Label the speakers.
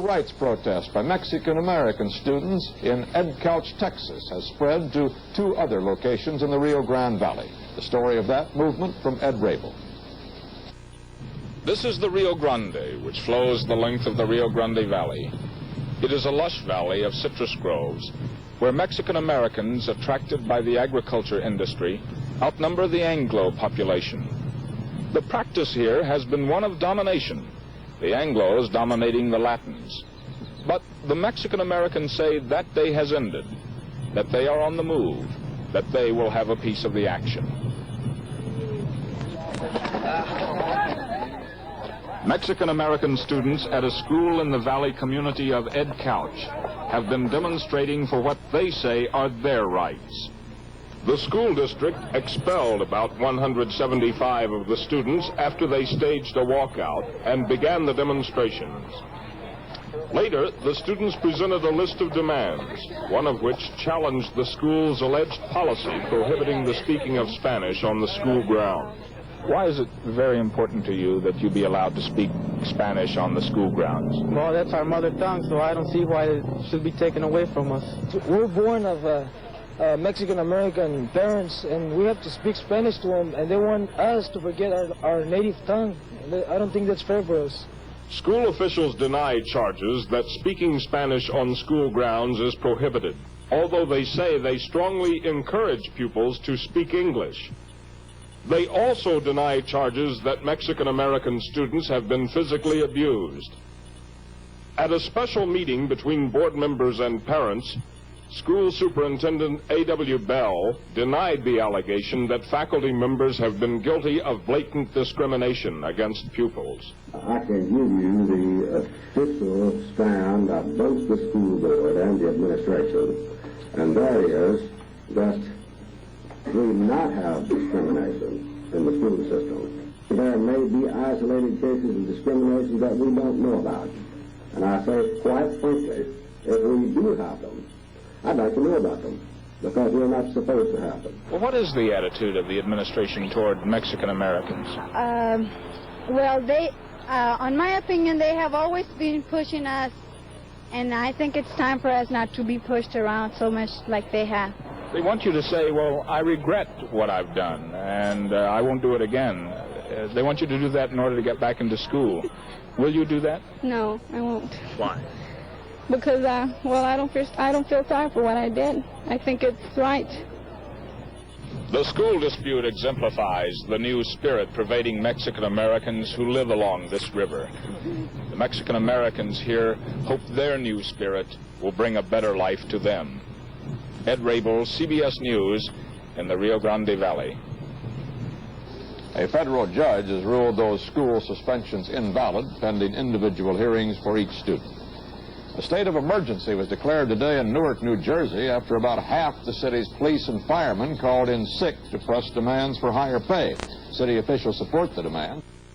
Speaker 1: rights protest by Mexican-American students in Edcouch, Texas, has spread to 2 other locations in the Rio Grande Valley. The story of that movement from Ed Rabel.
Speaker 2: This is the Rio Grande, which flows the length of the Rio Grande Valley. It is a lush valley of citrus groves, where Mexican-Americans, attracted by the agriculture industry, outnumber the Anglo population. The practice here has been one of domination, the Anglos dominating the Latins. But the Mexican-Americans say that day has ended, that they are on the move, that they will have a piece of the action. Mexican-American students at a school in the valley community of Edcouch have been demonstrating for what they say are their rights. The school district expelled about 175 of the students after they staged a walkout and began the demonstrations. Later, the students presented a list of demands, one of which challenged the school's alleged policy prohibiting the speaking of Spanish on the school grounds. Why is it very important to you that you be allowed to speak Spanish on the school grounds?
Speaker 3: Well, that's our mother tongue, so I don't see why it should be taken away from us.
Speaker 4: We're born of Mexican-American parents, and we have to speak Spanish to them, and they want us to forget our native tongue. I don't think that's fair for us.
Speaker 2: School officials deny charges that speaking Spanish on school grounds is prohibited, although they say they strongly encourage pupils to speak English. They also deny charges that Mexican-American students have been physically abused. At a special meeting between board members and parents, School Superintendent A.W. Bell denied the allegation that faculty members have been guilty of blatant discrimination against pupils.
Speaker 5: I can give you the official stand of both the school board and the administration, and that is that we do not have discrimination in the school system. There may be isolated cases of discrimination that we don't know about. And I say quite frankly, if we do have them, I'd like to know about them, because we're not supposed to have them.
Speaker 2: Well, what is the attitude of the administration toward Mexican Americans?
Speaker 6: Well, on my opinion, they have always been pushing us, and I think it's time for us not to be pushed around so much like they have.
Speaker 2: They want you to say, well, I regret what I've done, and I won't do it again. They want you to do that in order to get back into school. Will you do that?
Speaker 6: No, I won't.
Speaker 2: Why?
Speaker 6: Because, well, I don't feel sorry for what I did. I think it's right.
Speaker 2: The school dispute exemplifies the new spirit pervading Mexican Americans who live along this river. The Mexican Americans here hope their new spirit will bring a better life to them. Ed Rabel, CBS News, in the Rio Grande Valley.
Speaker 1: A federal judge has ruled those school suspensions invalid, pending individual hearings for each student. A state of emergency was declared today in Newark, New Jersey, after about half the city's police and firemen called in sick to press demands for higher pay. City officials support the demand.